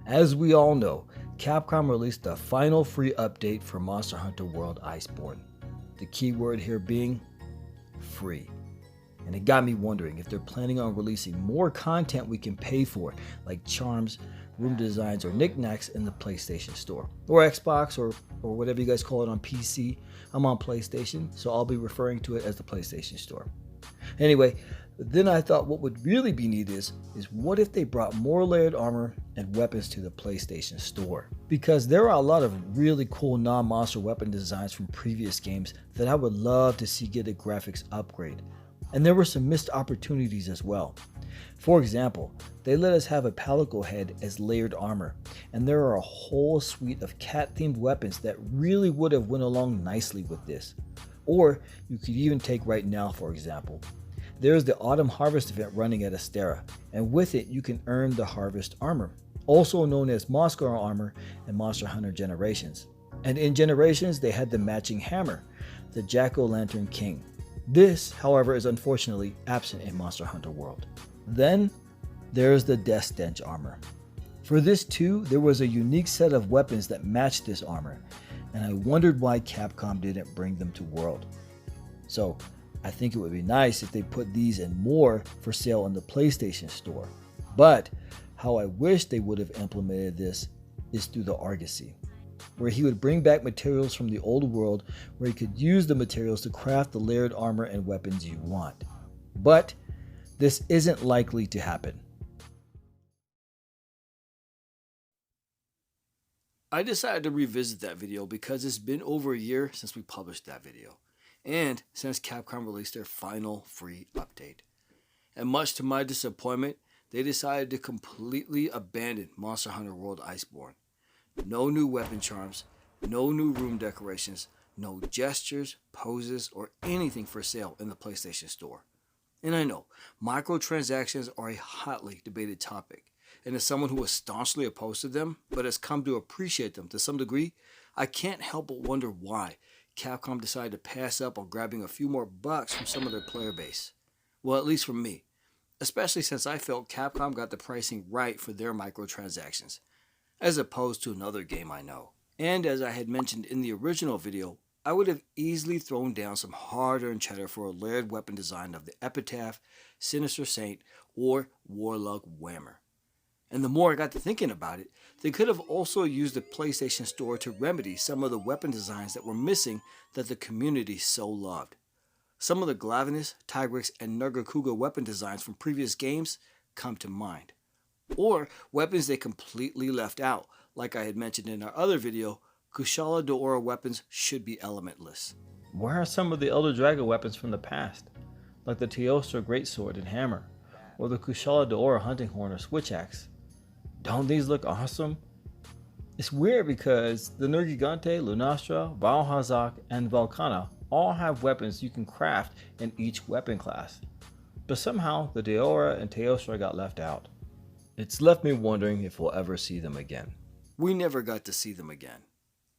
As we all know, Capcom released the final free update for Monster Hunter World Iceborne. The keyword here being free. And it got me wondering if they're planning on releasing more content we can pay for, like charms, room designs, or knickknacks in the PlayStation Store. Or Xbox, or whatever you guys call it on PC. I'm on PlayStation, so I'll be referring to it as the PlayStation Store. Anyway, then I thought what would really be neat is what if they brought more layered armor and weapons to the PlayStation Store? Because there are a lot of really cool non-monster weapon designs from previous games that I would love to see get a graphics upgrade. And there were some missed opportunities as well. For example, they let us have a palico head as layered armor, and there are a whole suite of cat-themed weapons that really would have went along nicely with this. Or you could even take right now, for example. There's the Autumn Harvest event running at Astera, and with it you can earn the Harvest Armor, also known as Moncler Armor in Monster Hunter Generations. And in Generations they had the matching hammer, the Jack-o'-lantern King. This, however, is unfortunately absent in Monster Hunter World. Then, there's the Death Stench armor. For this too, there was a unique set of weapons that matched this armor, and I wondered why Capcom didn't bring them to World. So, I think it would be nice if they put these and more for sale in the PlayStation Store. But, how I wish they would have implemented this is through the Argosy, where he would bring back materials from the old world where he could use the materials to craft the layered armor and weapons you want. But this isn't likely to happen. I decided to revisit that video because it's been over a year since we published that video, and since Capcom released their final free update. And much to my disappointment, they decided to completely abandon Monster Hunter World Iceborne. No new weapon charms, no new room decorations, no gestures, poses, or anything for sale in the PlayStation Store. And I know, microtransactions are a hotly debated topic, and as someone who was staunchly opposed to them, but has come to appreciate them to some degree, I can't help but wonder why Capcom decided to pass up on grabbing a few more bucks from some of their player base. Well, at least from me, especially since I felt Capcom got the pricing right for their microtransactions, as opposed to another game I know. And as I had mentioned in the original video, I would have easily thrown down some hard-earned cheddar for a layered weapon design of the Epitaph, Sinister Saint, or Warlock Whammer. And the more I got to thinking about it, they could have also used the PlayStation Store to remedy some of the weapon designs that were missing that the community so loved. Some of the Glavenus, Tigrex, and Nergakuga weapon designs from previous games come to mind. Or weapons they completely left out, like I had mentioned in our other video, Kushala Daora weapons should be elementless. Where are some of the Elder Dragon weapons from the past, like the Teostra Greatsword and Hammer, or the Kushala Daora Hunting Horn or Switch Axe? Don't these look awesome? It's weird because the Nergigante, Lunastra, Valhazak, and Valkana all have weapons you can craft in each weapon class, but somehow the Daora and Teostra got left out. It's left me wondering if we'll ever see them again. We never got to see them again,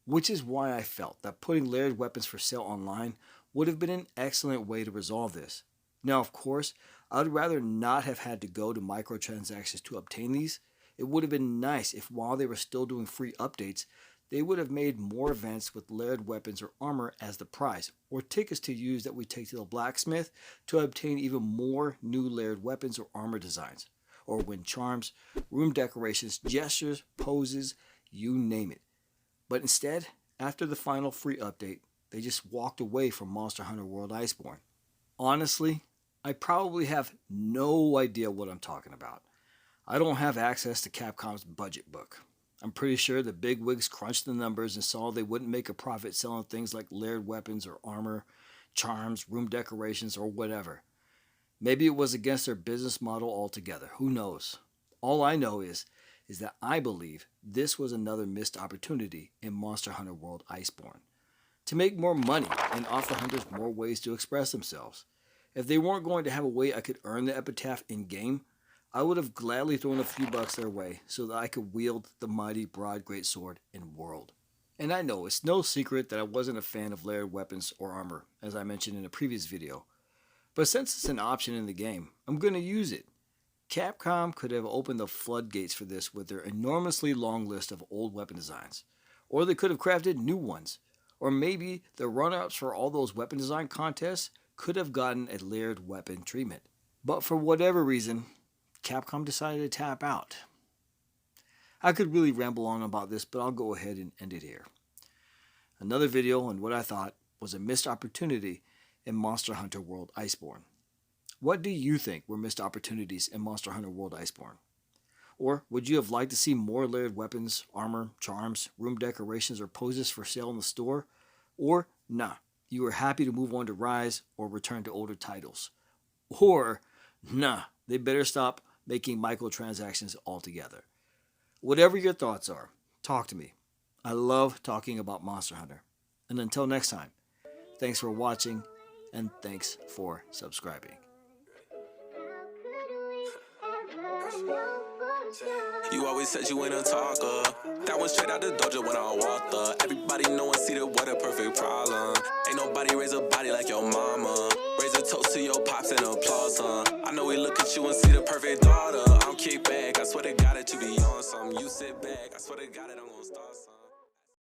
which is why I felt that putting layered weapons for sale online would have been an excellent way to resolve this. Now, of course, I would rather not have had to go to microtransactions to obtain these. It would have been nice if while they were still doing free updates, they would have made more events with layered weapons or armor as the prize, or tickets to use that we take to the blacksmith to obtain even more new layered weapons or armor designs, or win charms, room decorations, gestures, poses, you name it. But instead, after the final free update, they just walked away from Monster Hunter World Iceborne. Honestly, I probably have no idea what I'm talking about. I don't have access to Capcom's budget book. I'm pretty sure the bigwigs crunched the numbers and saw they wouldn't make a profit selling things like layered weapons or armor, charms, room decorations, or whatever. Maybe it was against their business model altogether. Who knows? All I know is that I believe this was another missed opportunity in Monster Hunter World Iceborne to make more money and offer hunters more ways to express themselves. If they weren't going to have a way I could earn the epitaph in-game, I would have gladly thrown a few bucks their way so that I could wield the mighty broad greatsword in World. And I know it's no secret that I wasn't a fan of layered weapons or armor, as I mentioned in a previous video. But since it's an option in the game, I'm going to use it. Capcom could have opened the floodgates for this with their enormously long list of old weapon designs. Or they could have crafted new ones. Or maybe the runner-ups for all those weapon design contests could have gotten a layered weapon treatment. But for whatever reason, Capcom decided to tap out. I could really ramble on about this, but I'll go ahead and end it here. Another video on what I thought was a missed opportunity in Monster Hunter World Iceborne. What do you think were missed opportunities in Monster Hunter World Iceborne? Or would you have liked to see more layered weapons, armor, charms, room decorations, or poses for sale in the store? Or, nah, you were happy to move on to Rise or return to older titles? Or, nah, they better stop making microtransactions altogether. Whatever your thoughts are, talk to me. I love talking about Monster Hunter. And until next time, thanks for watching and thanks for subscribing. You always said you ain't a talker. That was straight out the dojo when I walked up. Everybody know and see that what a perfect problem. Ain't nobody raise a body like your mama. Raise a toast to your pops and applause, huh? I know we look at you and see the perfect daughter. I'm kick back, I swear to God that you be on something. You sit back, I swear to God that I'm gonna start something.